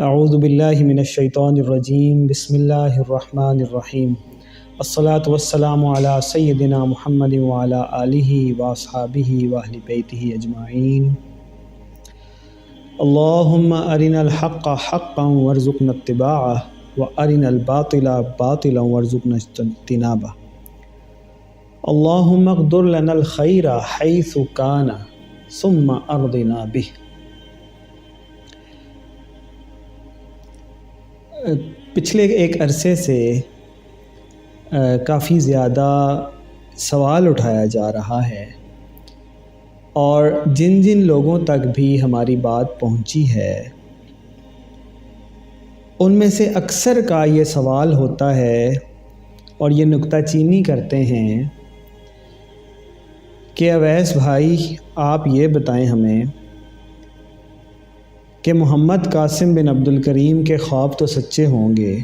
اعوذ باللہ من الشیطان الرجیم بسم اللہ الرحمن الرحیم الصلاۃ والسلام علی سیدنا محمد وعلی آلہ واصحابہ واہل بیتہ اجمعین اللہم ارنا الحق حقا وارزقنا اتباعہ وارنا الباطل باطلا وارزقنا اجتنابہ اللہم اقدر لنا الخیر حیث کان ثم ارضنا بہ۔ پچھلے ایک عرصے سے کافی زیادہ سوال اٹھایا جا رہا ہے، اور جن جن لوگوں تک بھی ہماری بات پہنچی ہے ان میں سے اکثر کا یہ سوال ہوتا ہے اور یہ نکتہ چینی کرتے ہیں کہ اویس بھائی آپ یہ بتائیں ہمیں کہ محمد قاسم بن عبد الکریم کے خواب تو سچے ہوں گے،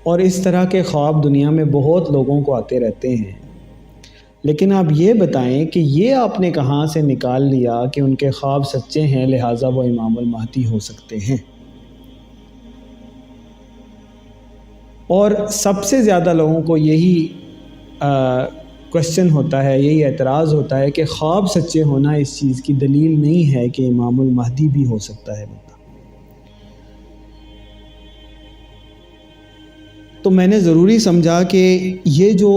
اور اس طرح کے خواب دنیا میں بہت لوگوں کو آتے رہتے ہیں، لیکن آپ یہ بتائیں کہ یہ آپ نے کہاں سے نکال لیا کہ ان کے خواب سچے ہیں لہٰذا وہ امام المہدی ہو سکتے ہیں؟ اور سب سے زیادہ لوگوں کو یہی کوشچن ہوتا ہے، یہی اعتراض ہوتا ہے کہ خواب سچے ہونا اس چیز کی دلیل نہیں ہے کہ امام المہدی بھی ہو سکتا ہے بندہ۔ تو میں نے ضروری سمجھا کہ یہ جو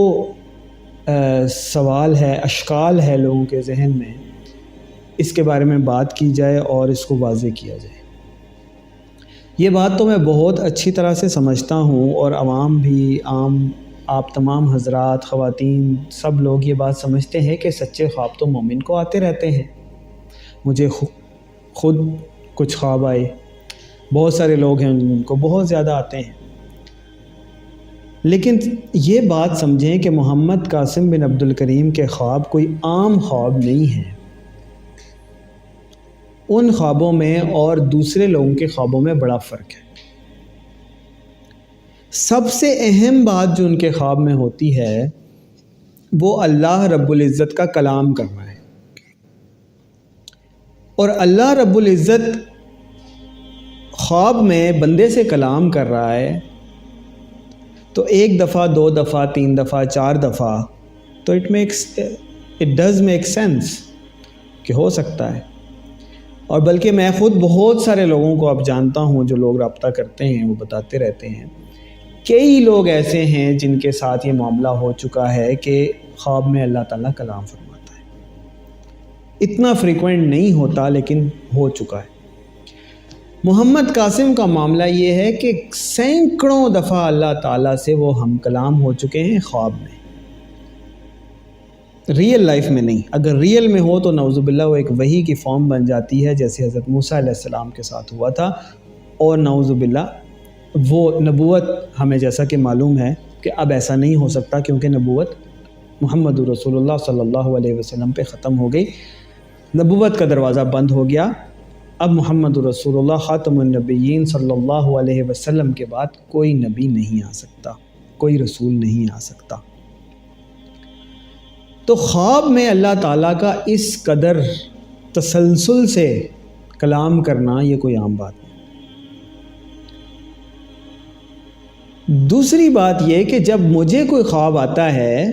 سوال ہے، اشکال ہے لوگوں کے ذہن میں، اس کے بارے میں بات کی جائے اور اس کو واضح کیا جائے۔ یہ بات تو میں بہت اچھی طرح سے سمجھتا ہوں، اور عوام بھی، عام آپ تمام حضرات، خواتین، سب لوگ یہ بات سمجھتے ہیں کہ سچے خواب تو مومن کو آتے رہتے ہیں۔ مجھے خود کچھ خواب آئے، بہت سارے لوگ ہیں جن کو بہت زیادہ آتے ہیں، لیکن یہ بات سمجھیں کہ محمد قاسم بن عبد الکریم کے خواب کوئی عام خواب نہیں ہیں۔ ان خوابوں میں اور دوسرے لوگوں کے خوابوں میں بڑا فرق ہے۔ سب سے اہم بات جو ان کے خواب میں ہوتی ہے وہ اللہ رب العزت کا کلام کرنا ہے، اور اللہ رب العزت خواب میں بندے سے کلام کر رہا ہے تو ایک دفعہ، دو دفعہ، تین دفعہ، چار دفعہ، تو اٹ ڈز میک سینس کہ ہو سکتا ہے۔ اور بلکہ میں خود بہت سارے لوگوں کو اب جانتا ہوں جو لوگ رابطہ کرتے ہیں، وہ بتاتے رہتے ہیں، کئی لوگ ایسے ہیں جن کے ساتھ یہ معاملہ ہو چکا ہے کہ خواب میں اللہ تعالیٰ کلام فرماتا ہے۔ اتنا فریکوینٹ نہیں ہوتا لیکن ہو چکا ہے۔ محمد قاسم کا معاملہ یہ ہے کہ سینکڑوں دفعہ اللہ تعالیٰ سے وہ ہم کلام ہو چکے ہیں خواب میں، ریئل لائف میں نہیں۔ اگر ریئل میں ہو تو نعوذ باللہ وہ ایک وحی کی فارم بن جاتی ہے، جیسے حضرت موسیٰ علیہ السلام کے ساتھ ہوا تھا، اور نعوذ باللہ وہ نبوت ہمیں جیسا کہ معلوم ہے کہ اب ایسا نہیں ہو سکتا، کیونکہ نبوت محمد رسول اللہ صلی اللہ علیہ وسلم پہ ختم ہو گئی، نبوت کا دروازہ بند ہو گیا۔ اب محمد رسول اللہ خاتم النبیین صلی اللہ علیہ وسلم کے بعد کوئی نبی نہیں آ سکتا، کوئی رسول نہیں آ سکتا۔ تو خواب میں اللہ تعالیٰ کا اس قدر تسلسل سے کلام کرنا یہ کوئی عام بات نہیں۔ دوسری بات یہ کہ جب مجھے کوئی خواب آتا ہے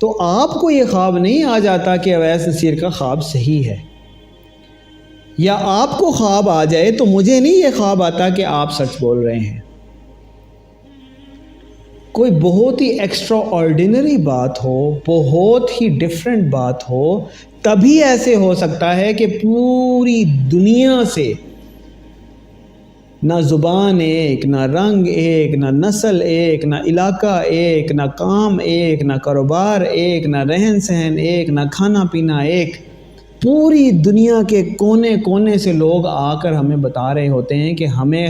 تو آپ کو یہ خواب نہیں آ جاتا کہ اویس نصیر کا خواب صحیح ہے، یا آپ کو خواب آ جائے تو مجھے نہیں یہ خواب آتا کہ آپ سچ بول رہے ہیں۔ کوئی بہت ہی ایکسٹرا آرڈینری بات ہو، بہت ہی ڈیفرنٹ بات ہو، تبھی ایسے ہو سکتا ہے کہ پوری دنیا سے نہ زبان ایک، نہ رنگ ایک، نہ نسل ایک، نہ علاقہ ایک، نہ کام ایک، نہ کاروبار ایک، نہ رہن سہن ایک، نہ کھانا پینا ایک، پوری دنیا کے کونے کونے سے لوگ آ کر ہمیں بتا رہے ہوتے ہیں کہ ہمیں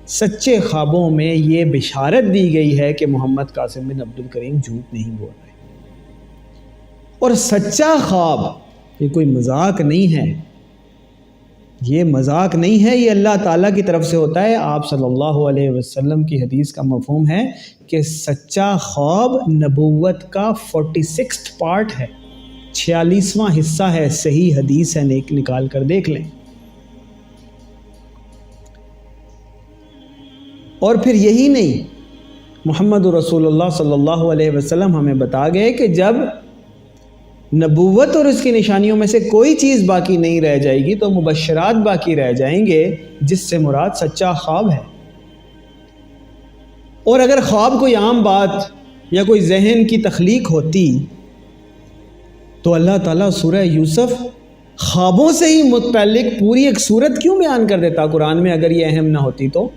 سچے خوابوں میں یہ بشارت دی گئی ہے کہ محمد قاسم بن عبد الکریم جھوٹ نہیں بول رہے۔ اور سچا خواب یہ کوئی مذاق نہیں ہے، یہ مذاق نہیں ہے، یہ اللہ تعالیٰ کی طرف سے ہوتا ہے۔ آپ صلی اللہ علیہ وسلم کی حدیث کا مفہوم ہے کہ سچا خواب نبوت کا 46 پارٹ ہے، 46واں حصہ ہے، صحیح حدیث ہے، نکال کر دیکھ لیں۔ اور پھر یہی نہیں، محمد رسول اللہ صلی اللہ علیہ وسلم ہمیں بتا گئے کہ جب نبوت اور اس کی نشانیوں میں سے کوئی چیز باقی نہیں رہ جائے گی تو مبشرات باقی رہ جائیں گے، جس سے مراد سچا خواب ہے۔ اور اگر خواب کوئی عام بات یا کوئی ذہن کی تخلیق ہوتی تو اللہ تعالیٰ سورہ یوسف خوابوں سے ہی متعلق پوری ایک سورت کیوں بیان کر دیتا قرآن میں اگر یہ اہم نہ ہوتی تو؟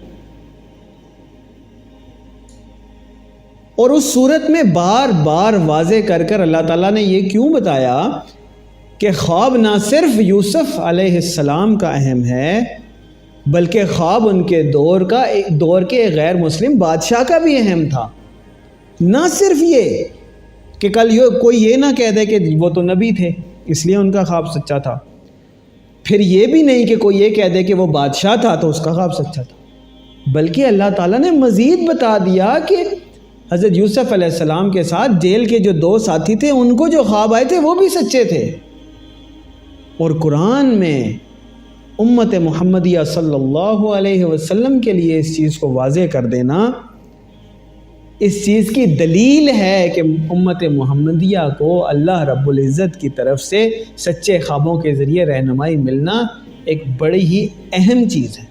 اور اس صورت میں بار بار واضح کر کر اللہ تعالیٰ نے یہ کیوں بتایا کہ خواب نہ صرف یوسف علیہ السلام کا اہم ہے بلکہ خواب ان کے دور کے غیر مسلم بادشاہ کا بھی اہم تھا۔ نہ صرف یہ کہ کل کوئی یہ نہ کہہ دے کہ وہ تو نبی تھے اس لیے ان کا خواب سچا تھا، پھر یہ بھی نہیں کہ کوئی یہ کہہ دے کہ وہ بادشاہ تھا تو اس کا خواب سچا تھا، بلکہ اللہ تعالیٰ نے مزید بتا دیا کہ حضرت یوسف علیہ السلام کے ساتھ جیل کے جو 2 ساتھی تھے ان کو جو خواب آئے تھے وہ بھی سچے تھے۔ اور قرآن میں امت محمدیہ صلی اللہ علیہ وسلم کے لیے اس چیز کو واضح کر دینا اس چیز کی دلیل ہے کہ امت محمدیہ کو اللہ رب العزت کی طرف سے سچے خوابوں کے ذریعے رہنمائی ملنا ایک بڑی ہی اہم چیز ہے۔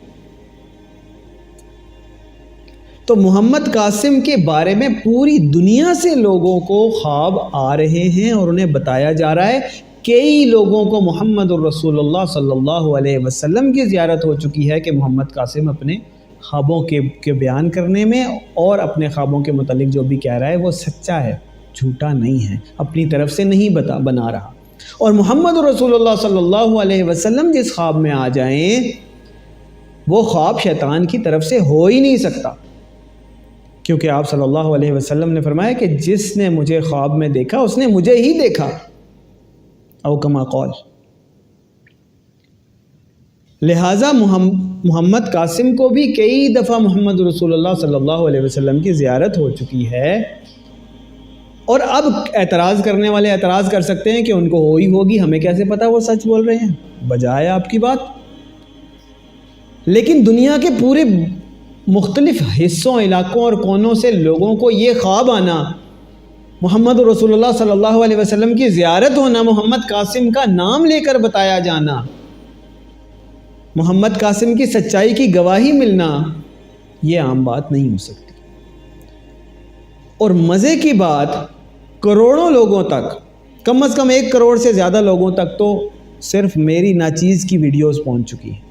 تو محمد قاسم کے بارے میں پوری دنیا سے لوگوں کو خواب آ رہے ہیں اور انہیں بتایا جا رہا ہے۔ کئی لوگوں کو محمد الرسول اللہ صلی اللہ علیہ وسلم کی زیارت ہو چکی ہے کہ محمد قاسم اپنے خوابوں کے بیان کرنے میں اور اپنے خوابوں کے متعلق جو بھی کہہ رہا ہے وہ سچا ہے، جھوٹا نہیں ہے، اپنی طرف سے نہیں بنا رہا۔ اور محمد رسول اللہ صلی اللہ علیہ وسلم جس خواب میں آ جائیں وہ خواب شیطان کی طرف سے ہو ہی نہیں سکتا، کیونکہ آپ صلی اللہ علیہ وسلم نے فرمایا کہ جس نے مجھے خواب میں دیکھا اس نے مجھے ہی دیکھا، او کما قال۔ لہٰذا محمد قاسم کو بھی کئی دفعہ محمد رسول اللہ صلی اللہ علیہ وسلم کی زیارت ہو چکی ہے، اور اب اعتراض کرنے والے اعتراض کر سکتے ہیں کہ ان کو ہوئی ہوگی، ہمیں کیسے پتا وہ سچ بول رہے ہیں، بجائے آپ کی بات۔ لیکن دنیا کے پورے مختلف حصوں، علاقوں اور کونوں سے لوگوں کو یہ خواب آنا، محمد رسول اللہ صلی اللہ علیہ وسلم کی زیارت ہونا، محمد قاسم کا نام لے کر بتایا جانا، محمد قاسم کی سچائی کی گواہی ملنا، یہ عام بات نہیں ہو سکتی۔ اور مزے کی بات، کروڑوں لوگوں تک، کم از کم 1 کروڑ سے زیادہ لوگوں تک تو صرف میری ناچیز کی ویڈیوز پہنچ چکی ہیں،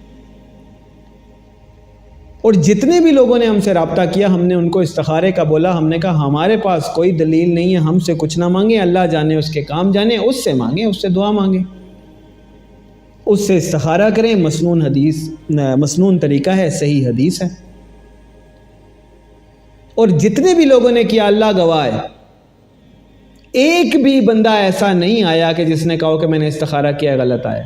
اور جتنے بھی لوگوں نے ہم سے رابطہ کیا ہم نے ان کو استخارے کا بولا، ہم نے کہا ہمارے پاس کوئی دلیل نہیں ہے، ہم سے کچھ نہ مانگیں، اللہ جانے اس کے کام جانے، اس سے مانگیں، اس سے دعا مانگیں، اس سے استخارہ کریں، مسنون طریقہ ہے، صحیح حدیث ہے۔ اور جتنے بھی لوگوں نے کیا اللہ گواہ ہے، ایک بھی بندہ ایسا نہیں آیا کہ جس نے کہا کہ میں نے استخارہ کیا غلط آیا۔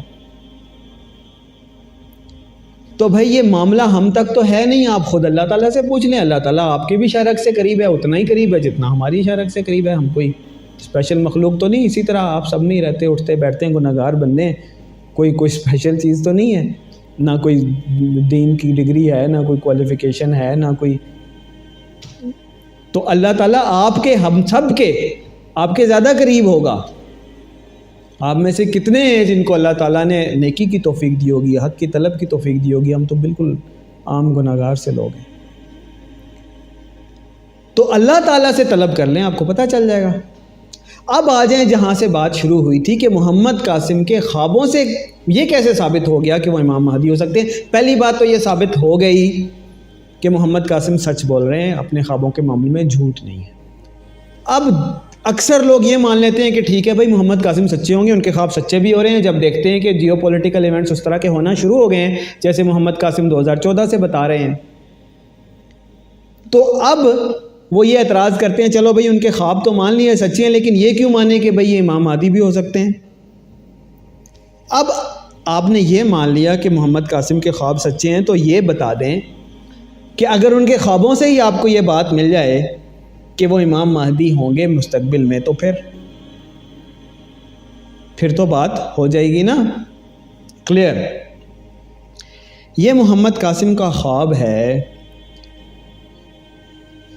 تو بھائی یہ معاملہ ہم تک تو ہے نہیں، آپ خود اللہ تعالیٰ سے پوچھ لیں، اللہ تعالیٰ آپ کے بھی شرک سے قریب ہے، اتنا ہی قریب ہے جتنا ہماری شرک سے قریب ہے، ہم کوئی اسپیشل مخلوق تو نہیں، اسی طرح آپ سب نہیں رہتے اٹھتے بیٹھتے ہیں، گناہگار بندے ہیں، کوئی اسپیشل چیز تو نہیں ہے، نہ کوئی دین کی ڈگری ہے، نہ کوئی کوالیفیکیشن ہے، نہ کوئی، تو اللہ تعالیٰ آپ کے، ہم سب کے، آپ کے زیادہ قریب ہوگا۔ آپ میں سے کتنے ہیں جن کو اللہ تعالیٰ نے نیکی کی توفیق دی ہوگی، حق کی طلب کی توفیق دی ہوگی، ہم تو بالکل عام گناہگار سے لوگ ہیں۔ تو اللہ تعالیٰ سے طلب کر لیں، آپ کو پتہ چل جائے گا۔ اب آ جائیں جہاں سے بات شروع ہوئی تھی کہ محمد قاسم کے خوابوں سے یہ کیسے ثابت ہو گیا کہ وہ امام مہدی ہو سکتے ہیں۔ پہلی بات تو یہ ثابت ہو گئی کہ محمد قاسم سچ بول رہے ہیں، اپنے خوابوں کے معاملے میں جھوٹ نہیں ہے۔ اب اکثر لوگ یہ مان لیتے ہیں کہ ٹھیک ہے بھائی محمد قاسم سچے ہوں گے، ان کے خواب سچے بھی ہو رہے ہیں، جب دیکھتے ہیں کہ جیو پولیٹیکل ایونٹس اس طرح کے ہونا شروع ہو گئے ہیں جیسے محمد قاسم 2014 سے بتا رہے ہیں، تو اب وہ یہ اعتراض کرتے ہیں چلو بھائی ان کے خواب تو مان لیے سچے ہیں، لیکن یہ کیوں مانے کہ بھائی یہ امام مہدی بھی ہو سکتے ہیں۔ اب آپ نے یہ مان لیا کہ محمد قاسم کے خواب سچے ہیں، تو یہ بتا دیں کہ اگر ان کے خوابوں سے ہی آپ کو یہ بات مل جائے کہ وہ امام مہدی ہوں گے مستقبل میں، تو پھر تو بات ہو جائے گی نا کلیئر۔ یہ محمد قاسم کا خواب ہے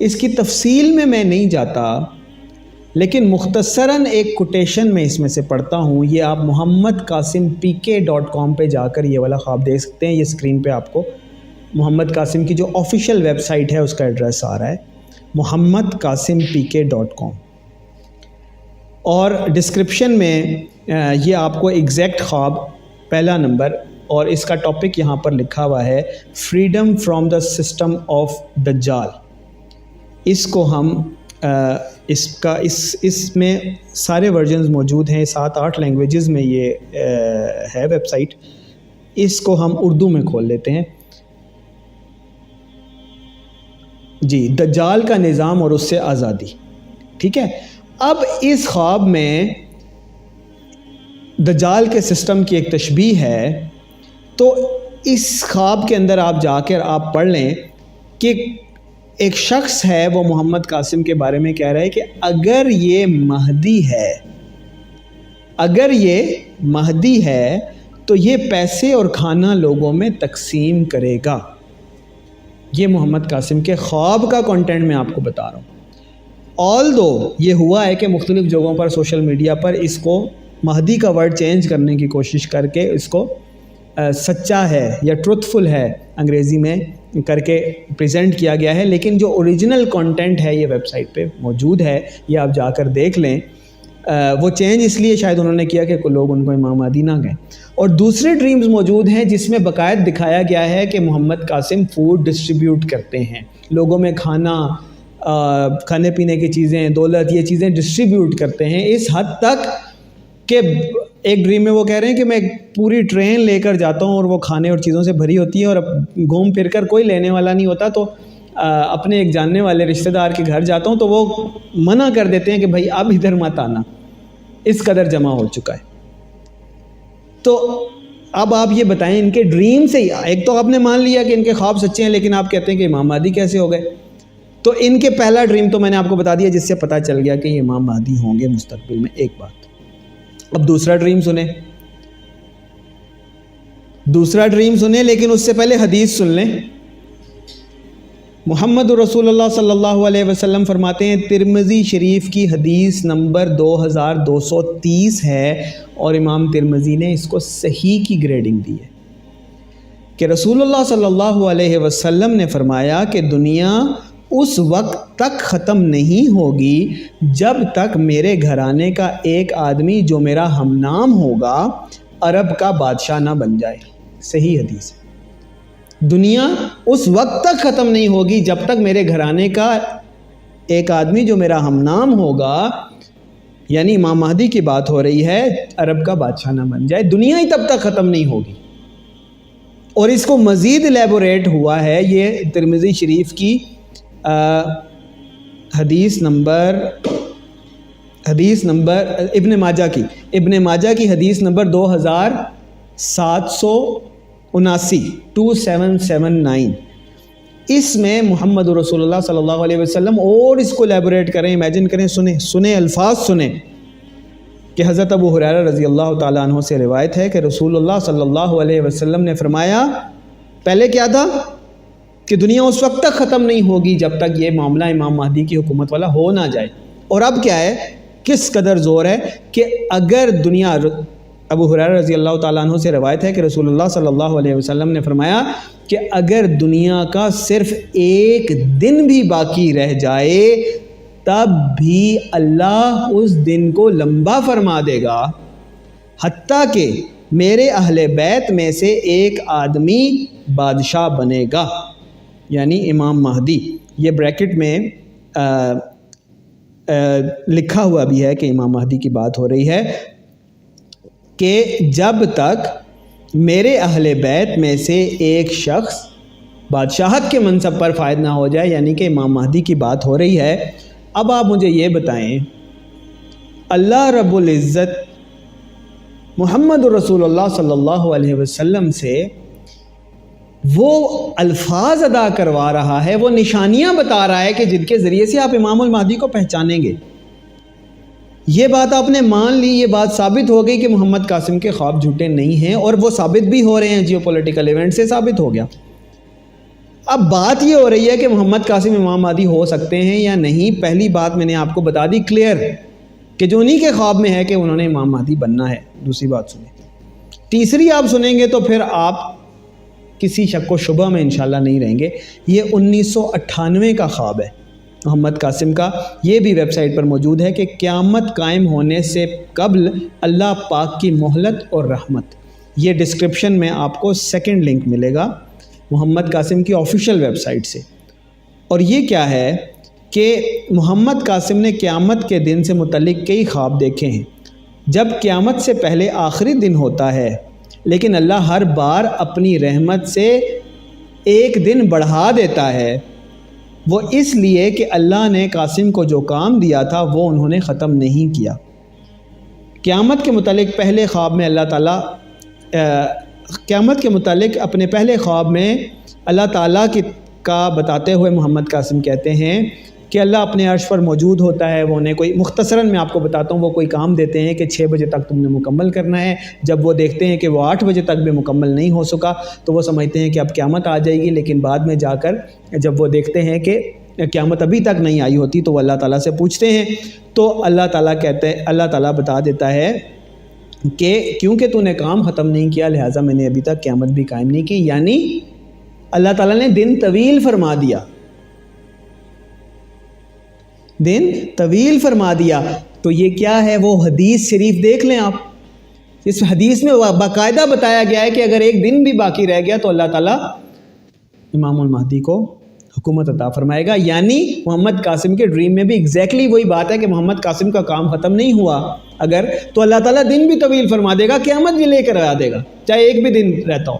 اس کی تفصیل میں نہیں جاتا، لیکن مختصراً ایک کوٹیشن میں اس میں سے پڑھتا ہوں۔ یہ آپ muhammadqasim.pk.com پہ جا کر یہ والا خواب دیکھ سکتے ہیں۔ یہ اسکرین پہ آپ کو محمد قاسم کی جو آفیشیل ویب سائٹ ہے اس کا ایڈریس آ رہا ہے، muhammadqasimpk.com، اور ڈسکرپشن میں یہ آپ کو ایگزیکٹ خواب پہلا نمبر، اور اس کا ٹاپک یہاں پر لکھا ہوا ہے freedom from the system of دجال۔ اس کو ہم اس میں سارے ورژنز موجود ہیں، 7-8 لینگویجز میں یہ ہے ویب سائٹ۔ اس کو ہم اردو میں کھول لیتے ہیں۔ جی، دجال کا نظام اور اس سے آزادی، ٹھیک ہے۔ اب اس خواب میں دجال کے سسٹم کی ایک تشبیہ ہے، تو اس خواب کے اندر آپ جا کر آپ پڑھ لیں کہ ایک شخص ہے، وہ محمد قاسم کے بارے میں کہہ رہا ہے کہ اگر یہ مہدی ہے تو یہ پیسے اور کھانا لوگوں میں تقسیم کرے گا۔ یہ محمد قاسم کے خواب کا کنٹینٹ میں آپ کو بتا رہا ہوں۔ آلدو یہ ہوا ہے کہ مختلف جگہوں پر سوشل میڈیا پر اس کو مہدی کا ورڈ چینج کرنے کی کوشش کر کے اس کو سچا ہے یا ٹروتھفل ہے انگریزی میں کر کے پریزنٹ کیا گیا ہے، لیکن جو اوریجنل کنٹینٹ ہے یہ ویب سائٹ پہ موجود ہے، یہ آپ جا کر دیکھ لیں۔ وہ چینج اس لیے شاید انہوں نے کیا کہ لوگ ان کو امام مہدی نہ کہیں۔ اور دوسرے ڈریمز موجود ہیں جس میں باقاعدہ دکھایا گیا ہے کہ محمد قاسم فوڈ ڈسٹریبیوٹ کرتے ہیں، لوگوں میں کھانے پینے کی چیزیں، دولت، یہ چیزیں ڈسٹریبیوٹ کرتے ہیں، اس حد تک کہ ایک ڈریم میں وہ کہہ رہے ہیں کہ میں پوری ٹرین لے کر جاتا ہوں اور وہ کھانے اور چیزوں سے بھری ہوتی ہے، اور گھوم پھر کر کوئی لینے والا نہیں ہوتا، تو اپنے ایک جاننے والے رشتہ دار کے گھر جاتا ہوں تو وہ منع کر دیتے ہیں کہ بھائی اب ادھر مت آنا، اس قدر جمع ہو چکا ہے۔ تو اب آپ یہ بتائیں، ان کے ڈریم سے ہی ایک تو آپ نے مان لیا کہ ان کے خواب سچے ہیں، لیکن آپ کہتے ہیں کہ امام مہدی کیسے ہو گئے؟ تو ان کے پہلا ڈریم تو میں نے آپ کو بتا دیا، جس سے پتہ چل گیا کہ یہ امام مہدی ہوں گے مستقبل میں۔ ایک بات، اب دوسرا ڈریم سنیں، لیکن اس سے پہلے حدیث سن لیں۔ محمد رسول اللہ صلی اللہ علیہ وسلم فرماتے ہیں، ترمذی شریف کی حدیث نمبر 2230 ہے، اور امام ترمذی نے اس کو صحیح کی گریڈنگ دی ہے، کہ رسول اللہ صلی اللہ علیہ وسلم نے فرمایا کہ دنیا اس وقت تک ختم نہیں ہوگی جب تک میرے گھرانے کا ایک آدمی جو میرا ہم نام ہوگا عرب کا بادشاہ نہ بن جائے۔ صحیح حدیث ہے۔ دنیا اس وقت تک ختم نہیں ہوگی جب تک میرے گھرانے کا ایک آدمی جو میرا ہم نام ہوگا، یعنی امام مہدی کی بات ہو رہی ہے، عرب کا بادشاہ نہ بن جائے۔ دنیا ہی تب تک ختم نہیں ہوگی۔ اور اس کو مزید ایلیبوریٹ ہوا ہے یہ ترمذی شریف کی حدیث نمبر ابن ماجہ کی حدیث نمبر 2779 اس میں محمد رسول اللہ صلی اللہ علیہ وسلم اور اس کو ایلیبوریٹ کریں، امیجن کریں، سنیں الفاظ سنیں، کہ حضرت ابو ہریرہ رضی اللہ تعالیٰ عنہ سے روایت ہے کہ رسول اللہ صلی اللہ علیہ وسلم نے فرمایا، پہلے کیا تھا کہ دنیا اس وقت تک ختم نہیں ہوگی جب تک یہ معاملہ امام مہدی کی حکومت والا ہو نہ جائے، اور اب کیا ہے، کس قدر زور ہے کہ اگر دنیا، ابو ہریرہ رضی اللہ تعالیٰ عنہ سے روایت ہے کہ رسول اللہ صلی اللہ علیہ وسلم نے فرمایا کہ اگر دنیا کا صرف ایک دن بھی باقی رہ جائے تب بھی اللہ اس دن کو لمبا فرما دے گا، حتیٰ کہ میرے اہل بیت میں سے ایک آدمی بادشاہ بنے گا، یعنی امام مہدی۔ یہ بریکٹ میں لکھا ہوا بھی ہے کہ امام مہدی کی بات ہو رہی ہے کہ جب تک میرے اہل بیت میں سے ایک شخص بادشاہت کے منصب پر فائد نہ ہو جائے، یعنی کہ امام مہدی کی بات ہو رہی ہے۔ اب آپ مجھے یہ بتائیں، اللہ رب العزت محمد رسول اللہ صلی اللہ علیہ وسلم سے وہ الفاظ ادا کروا رہا ہے، وہ نشانیاں بتا رہا ہے کہ جن کے ذریعے سے آپ امام المہدی کو پہچانیں گے۔ یہ بات آپ نے مان لی، یہ بات ثابت ہو گئی کہ محمد قاسم کے خواب جھوٹے نہیں ہیں، اور وہ ثابت بھی ہو رہے ہیں، جیو پولیٹیکل ایونٹ سے ثابت ہو گیا۔ اب بات یہ ہو رہی ہے کہ محمد قاسم امام مہدی ہو سکتے ہیں یا نہیں. پہلی بات میں نے آپ کو بتا دی کلیئر کہ جو انہی کے خواب میں ہے کہ انہوں نے امام مہدی بننا ہے. دوسری بات سنیں. تیسری آپ سنیں گے تو پھر آپ کسی شک و شبہ میں انشاءاللہ نہیں رہیں گے. یہ 1998 کا خواب ہے محمد قاسم کا. یہ بھی ویب سائٹ پر موجود ہے کہ قیامت قائم ہونے سے قبل اللہ پاک کی مہلت اور رحمت. یہ ڈسکرپشن میں آپ کو سیکنڈ لنک ملے گا محمد قاسم کی آفیشیل ویب سائٹ سے. اور یہ کیا ہے کہ محمد قاسم نے قیامت کے دن سے متعلق کئی خواب دیکھے ہیں. جب قیامت سے پہلے آخری دن ہوتا ہے لیکن اللہ ہر بار اپنی رحمت سے ایک دن بڑھا دیتا ہے. وہ اس لیے کہ اللہ نے قاسم کو جو کام دیا تھا وہ انہوں نے ختم نہیں کیا. قیامت کے متعلق پہلے خواب میں اللہ تعالیٰ قیامت کے متعلق اپنے پہلے خواب میں اللہ تعالیٰ کا بتاتے ہوئے محمد قاسم کہتے ہیں کہ اللہ اپنے عرش پر موجود ہوتا ہے. وہ انہیں کوئی مختصراً میں آپ کو بتاتا ہوں، وہ کوئی کام دیتے ہیں کہ 6 بجے تک تم نے مکمل کرنا ہے. جب وہ دیکھتے ہیں کہ وہ 8 بجے تک بھی مکمل نہیں ہو سکا تو وہ سمجھتے ہیں کہ اب قیامت آ جائے گی. لیکن بعد میں جا کر جب وہ دیکھتے ہیں کہ قیامت ابھی تک نہیں آئی ہوتی تو وہ اللہ تعالیٰ سے پوچھتے ہیں تو اللہ تعالیٰ بتا دیتا ہے کہ کیونکہ تو نے کام ختم نہیں کیا لہٰذا میں نے ابھی تک قیامت بھی قائم نہیں کی. یعنی اللہ تعالیٰ نے دن طویل فرما دیا، دن طویل فرما دیا. تو یہ کیا ہے؟ وہ حدیث شریف دیکھ لیں آپ. اس حدیث میں باقاعدہ بتایا گیا ہے کہ اگر ایک دن بھی باقی رہ گیا تو اللہ تعالیٰ امام المہدی کو حکومت عطا فرمائے گا. یعنی محمد قاسم کے ڈریم میں بھی ایگزیکٹلی وہی بات ہے کہ محمد قاسم کا کام ختم نہیں ہوا اگر تو اللہ تعالیٰ دن بھی طویل فرما دے گا، قیامت بھی لے کر آ دے گا چاہے ایک بھی دن رہتا ہو.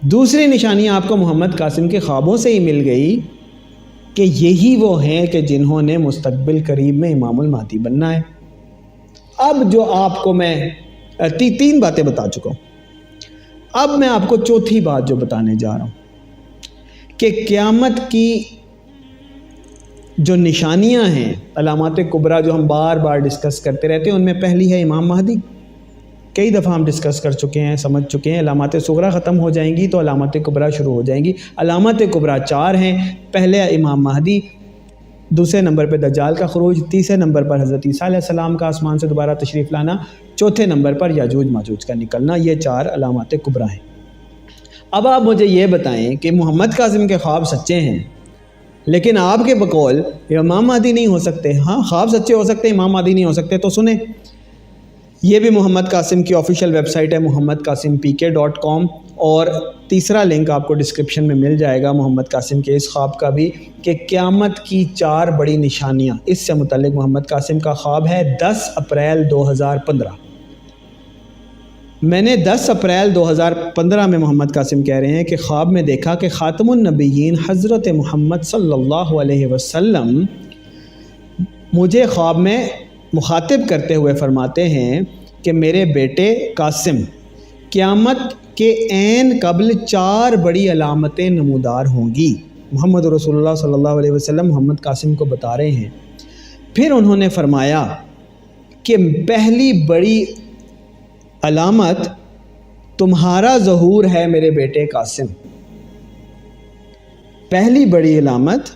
دوسری نشانی آپ کو محمد قاسم کے خوابوں سے ہی مل گئی کہ یہی وہ ہیں کہ جنہوں نے مستقبل قریب میں امام المہدی بننا ہے. اب جو آپ کو میں 3 باتیں بتا چکا ہوں، اب میں آپ کو چوتھی بات جو بتانے جا رہا ہوں کہ قیامت کی جو نشانیاں ہیں، علامات کبریٰ جو ہم بار بار ڈسکس کرتے رہتے ہیں، ان میں پہلی ہے امام مہدی. کئی دفعہ ہم ڈسکس کر چکے ہیں، سمجھ چکے ہیں. علامات صغریٰ ختم ہو جائیں گی تو علامات کبریٰ شروع ہو جائیں گی. علامات کبریٰ 4 ہیں. پہلے امام مہدی، دوسرے نمبر پہ دجال کا خروج، تیسرے نمبر پر حضرت عیسیٰ علیہ السلام کا آسمان سے دوبارہ تشریف لانا، چوتھے نمبر پر یاجوج ماجوج کا نکلنا. یہ 4 علامات کبریٰ ہیں. اب آپ مجھے یہ بتائیں کہ محمد قاسم کے خواب سچے ہیں لیکن آپ کے بقول امام مہدی نہیں ہو سکتے. ہاں، خواب سچے ہو سکتے، امام مہدی نہیں ہو سکتے. تو سنیں، یہ بھی محمد قاسم کی آفیشیل ویب سائٹ ہے muhammadqasimpk.com، اور تیسرا لنک آپ کو ڈسکرپشن میں مل جائے گا محمد قاسم کے اس خواب کا بھی کہ قیامت کی 4 بڑی نشانیاں. اس سے متعلق محمد قاسم کا خواب ہے 10 اپریل 2015. میں نے 10 اپریل 2015 میں محمد قاسم کہہ رہے ہیں کہ خواب میں دیکھا کہ خاتم النبیین حضرت محمد صلی اللہ علیہ وسلم مجھے خواب میں مخاطب کرتے ہوئے فرماتے ہیں کہ میرے بیٹے قاسم، قیامت کے عین قبل 4 بڑی علامتیں نمودار ہوں گی. محمد رسول اللہ صلی اللہ علیہ وسلم محمد قاسم کو بتا رہے ہیں. پھر انہوں نے فرمایا کہ پہلی بڑی علامت تمہارا ظہور ہے میرے بیٹے قاسم. پہلی بڑی علامت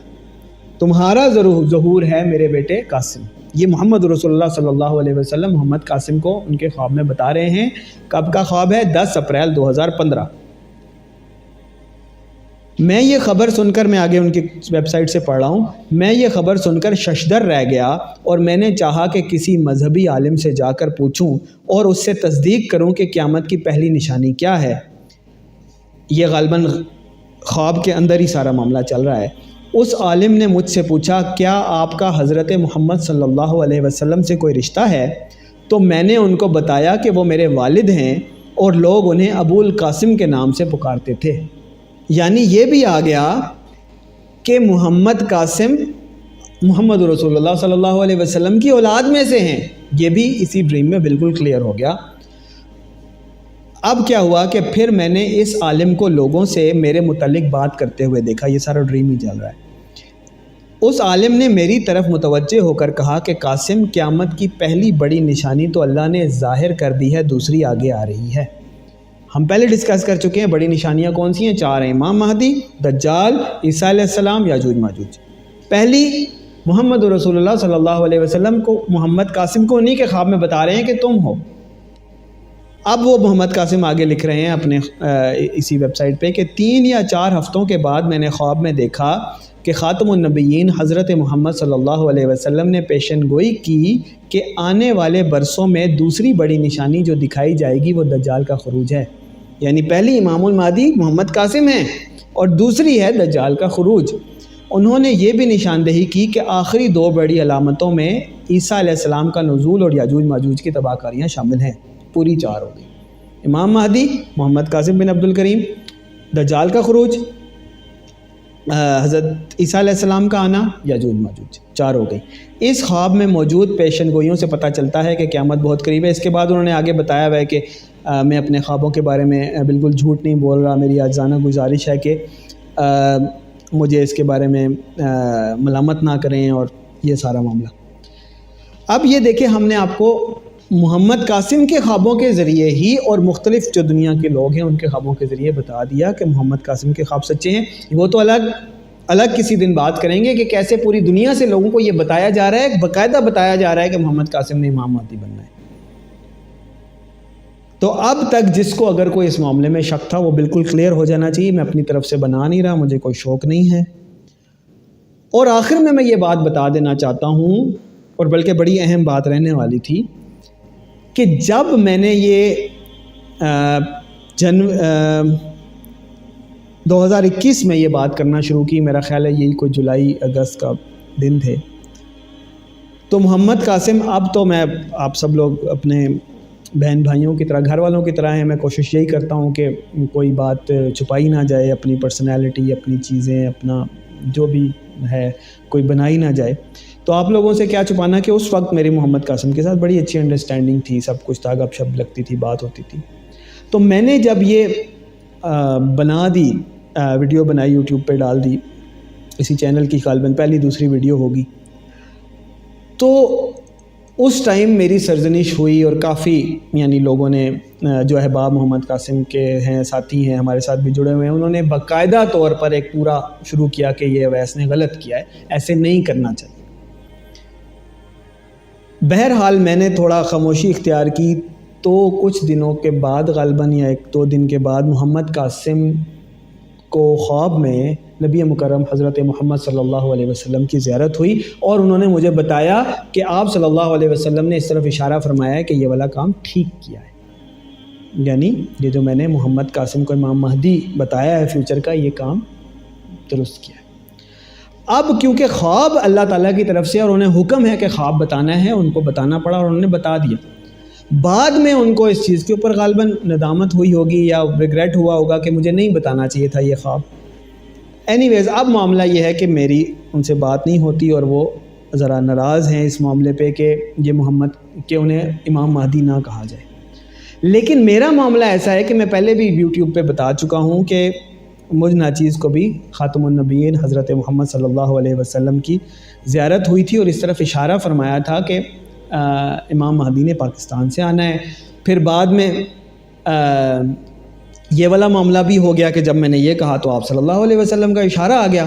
تمہارا ظہور ہے میرے بیٹے قاسم. یہ محمد رسول اللہ صلی اللہ علیہ وسلم محمد قاسم کو ان کے خواب میں بتا رہے ہیں. کب کا خواب ہے؟ 10 اپریل 2015. میں یہ خبر سن کر، میں آگے ان کی ویب سائٹ سے پڑھ رہا ہوں، میں یہ خبر سن کر ششدر رہ گیا اور میں نے چاہا کہ کسی مذہبی عالم سے جا کر پوچھوں اور اس سے تصدیق کروں کہ قیامت کی پہلی نشانی کیا ہے. یہ غالباً خواب کے اندر ہی سارا معاملہ چل رہا ہے. اس عالم نے مجھ سے پوچھا کیا آپ کا حضرت محمد صلی اللہ علیہ وسلم سے کوئی رشتہ ہے؟ تو میں نے ان کو بتایا کہ وہ میرے والد ہیں اور لوگ انہیں ابو القاسم کے نام سے پکارتے تھے. یعنی یہ بھی آ گیا کہ محمد قاسم محمد رسول اللہ صلی اللہ علیہ وسلم کی اولاد میں سے ہیں. یہ بھی اسی ڈریم میں بالکل کلیئر ہو گیا. اب کیا ہوا کہ پھر میں نے اس عالم کو لوگوں سے میرے متعلق بات کرتے ہوئے دیکھا. یہ سارا ڈریم ہی چل رہا ہے. اس عالم نے میری طرف متوجہ ہو کر کہا کہ قاسم، قیامت کی پہلی بڑی نشانی تو اللہ نے ظاہر کر دی ہے، دوسری آگے آ رہی ہے. ہم پہلے ڈسکس کر چکے ہیں بڑی نشانیاں کون سی ہیں، 4 ہیں، امام مہدی، دجال، عیسیٰ علیہ السلام، یاجوج ماجوج۔ پہلی، محمد رسول اللہ صلی اللہ علیہ وسلم کو محمد قاسم کو انہی کے خواب میں بتا رہے ہیں کہ تم ہو۔ اب وہ محمد قاسم آگے لکھ رہے ہیں اپنے اسی ویب سائٹ پہ کہ 3 یا 4 ہفتوں کے بعد میں نے خواب میں دیکھا کہ خاتم النبیین حضرت محمد صلی اللہ علیہ وسلم نے پیشن گوئی کی کہ آنے والے برسوں میں دوسری بڑی نشانی جو دکھائی جائے گی وہ دجال کا خروج ہے۔ یعنی پہلی امام المہدی محمد قاسم ہیں اور دوسری ہے دجال کا خروج۔ انہوں نے یہ بھی نشاندہی کی کہ آخری 2 بڑی علامتوں میں عیسیٰ علیہ السلام کا نزول اور یاجوج ماجوج کی تباہ کاریاں شامل ہیں۔ پوری 4 ہو گئی، امام مہدی، محمد قاسم بن عبد الکریم، دجال کا خروج، حضرت عیسیٰ علیہ السلام کا آنا، یاجوج ماجوج، 4 ہو گئی۔ اس خواب میں موجود پیشن گوئیوں سے پتہ چلتا ہے کہ قیامت بہت قریب ہے۔ اس کے بعد انہوں نے آگے بتایا ہوا ہے کہ میں اپنے خوابوں کے بارے میں بالکل جھوٹ نہیں بول رہا، میری عاجزانہ گزارش ہے کہ مجھے اس کے بارے میں ملامت نہ کریں اور یہ سارا معاملہ۔ اب یہ دیکھیں، ہم نے آپ کو محمد قاسم کے خوابوں کے ذریعے ہی اور مختلف جو دنیا کے لوگ ہیں ان کے خوابوں کے ذریعے بتا دیا کہ محمد قاسم کے خواب سچے ہیں۔ وہ تو الگ کسی دن بات کریں گے کہ کیسے پوری دنیا سے لوگوں کو یہ بتایا جا رہا ہے، باقاعدہ بتایا جا رہا ہے کہ محمد قاسم نے امام مہدی بننا ہے۔ تو اب تک جس کو اگر کوئی اس معاملے میں شک تھا وہ بالکل کلیئر ہو جانا چاہیے۔ میں اپنی طرف سے بنا نہیں رہا، مجھے کوئی شوق نہیں ہے۔ اور آخر میں یہ بات بتا دینا چاہتا ہوں، اور بلکہ بڑی اہم بات رہنے والی تھی، کہ جب میں نے یہ 2021 میں یہ بات کرنا شروع کی، میرا خیال ہے یہی کوئی جولائی اگست کا دن تھے، تو محمد قاسم، اب تو میں آپ سب لوگ اپنے بہن بھائیوں کی طرح، گھر والوں کی طرح ہیں، میں کوشش یہی کرتا ہوں کہ کوئی بات چھپائی نہ جائے، اپنی پرسنالٹی، اپنی چیزیں، اپنا جو بھی ہے کوئی بنائی نہ جائے۔ تو آپ لوگوں سے کیا چھپانا کہ اس وقت میری محمد قاسم کے ساتھ بڑی اچھی انڈرسٹینڈنگ تھی، سب کچھ تھا، گپ شپ لگتی تھی، بات ہوتی تھی۔ تو میں نے جب یہ بنا دی، ویڈیو بنائی، یوٹیوب پہ ڈال دی، اسی چینل کی غالباً پہلی دوسری ویڈیو ہوگی، تو اس ٹائم میری سرزنش ہوئی اور کافی یعنی لوگوں نے جو احباب محمد قاسم کے ہیں، ساتھی ہیں، ہمارے ساتھ بھی جڑے ہوئے ہیں، انہوں نے باقاعدہ طور پر ایک پورا شروع کیا کہ یہ اویس نے غلط کیا ہے، ایسے نہیں کرنا چاہیے۔ بہرحال میں نے تھوڑا خاموشی اختیار کی، تو کچھ دنوں کے بعد، غالباً یا 1-2 دن کے بعد، محمد قاسم کو خواب میں نبی مکرم حضرت محمد صلی اللہ علیہ وسلم کی زیارت ہوئی، اور انہوں نے مجھے بتایا کہ آپ صلی اللہ علیہ وسلم نے اس طرف اشارہ فرمایا ہے کہ یہ والا کام ٹھیک کیا ہے، یعنی یہ جو میں نے محمد قاسم کو امام مہدی بتایا ہے فیوچر کا، یہ کام درست کیا ہے۔ اب کیونکہ خواب اللہ تعالیٰ کی طرف سے اور انہیں حکم ہے کہ خواب بتانا ہے، ان کو بتانا پڑا اور انہوں نے بتا دیا۔ بعد میں ان کو اس چیز کے اوپر غالباً ندامت ہوئی ہوگی یا ریگریٹ ہوا ہوگا کہ مجھے نہیں بتانا چاہیے تھا یہ خواب۔ اینی ویز، اب معاملہ یہ ہے کہ میری ان سے بات نہیں ہوتی اور وہ ذرا ناراض ہیں اس معاملے پہ کہ یہ محمد کہ انہیں امام مہدی نہ کہا جائے۔ لیکن میرا معاملہ ایسا ہے کہ میں پہلے بھی یوٹیوب پہ بتا چکا ہوں کہ مجھ ناچیز کو بھی خاتم النبیین حضرت محمد صلی اللہ علیہ وسلم کی زیارت ہوئی تھی اور اس طرف اشارہ فرمایا تھا کہ امام مہدی نے پاکستان سے آنا ہے۔ پھر بعد میں یہ والا معاملہ بھی ہو گیا کہ جب میں نے یہ کہا تو آپ صلی اللہ علیہ وسلم کا اشارہ آ گیا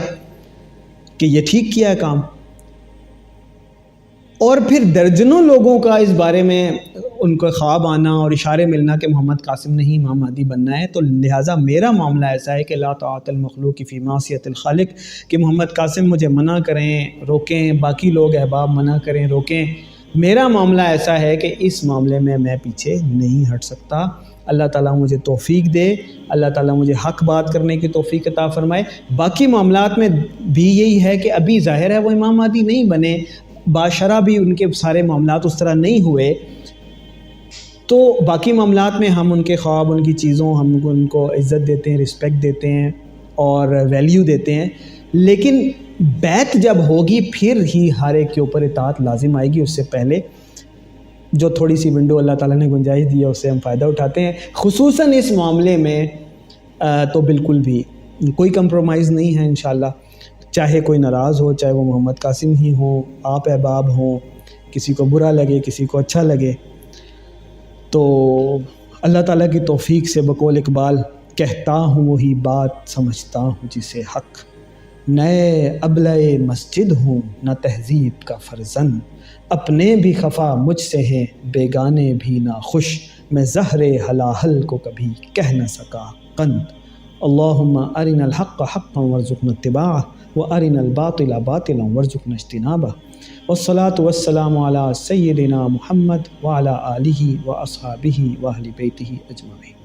کہ یہ ٹھیک کیا ہے کام، اور پھر درجنوں لوگوں کا اس بارے میں ان کو خواب آنا اور اشارے ملنا کہ محمد قاسم نہیں امام مہدی بننا ہے۔ تو لہٰذا میرا معاملہ ایسا ہے کہ لا طاعت المخلوق فی معصیۃ الخالق، کہ محمد قاسم مجھے منع کریں، روکیں، باقی لوگ احباب منع کریں، روکیں، میرا معاملہ ایسا ہے کہ اس معاملے میں پیچھے نہیں ہٹ سکتا۔ اللہ تعالیٰ مجھے توفیق دے، اللہ تعالیٰ مجھے حق بات کرنے کی توفیق عطا فرمائے۔ باقی معاملات میں بھی یہی ہے کہ ابھی ظاہر ہے وہ امام مہدی نہیں بنے، باشرہ بھی ان کے سارے معاملات اس طرح نہیں ہوئے، تو باقی معاملات میں ہم ان کے خواب، ان کی چیزوں، ہم ان کو عزت دیتے ہیں، رسپیکٹ دیتے ہیں اور ویلیو دیتے ہیں، لیکن بیعت جب ہوگی پھر ہی ہر ایک کے اوپر اطاعت لازم آئے گی۔ اس سے پہلے جو تھوڑی سی ونڈو اللہ تعالیٰ نے گنجائش دی ہے اس سے ہم فائدہ اٹھاتے ہیں، خصوصاً اس معاملے میں تو بالکل بھی کوئی کمپرومائز نہیں ہے انشاءاللہ، چاہے کوئی ناراض ہو، چاہے وہ محمد قاسم ہی ہوں، آپ احباب ہوں، کسی کو برا لگے، کسی کو اچھا لگے۔ تو اللہ تعالیٰ کی توفیق سے بقول اقبال کہتا ہوں وہی بات سمجھتا ہوں جسے حق، نئے ابلۂ مسجد ہوں نہ تہذیب کا فرزند، اپنے بھی خفا مجھ سے ہیں بیگانے بھی ناخوش، میں زہر ہلاہل کو کبھی کہہ نہ سکا قند۔ اللہم ارنا الحق حقا وارزقنا اتباعہ وارنا الباطل باطلا وارزقنا اجتنابہ، والصلاة والسلام علی سیدنا محمد وعلی آلہ واصحابہ واہل بیتہ اجمعین۔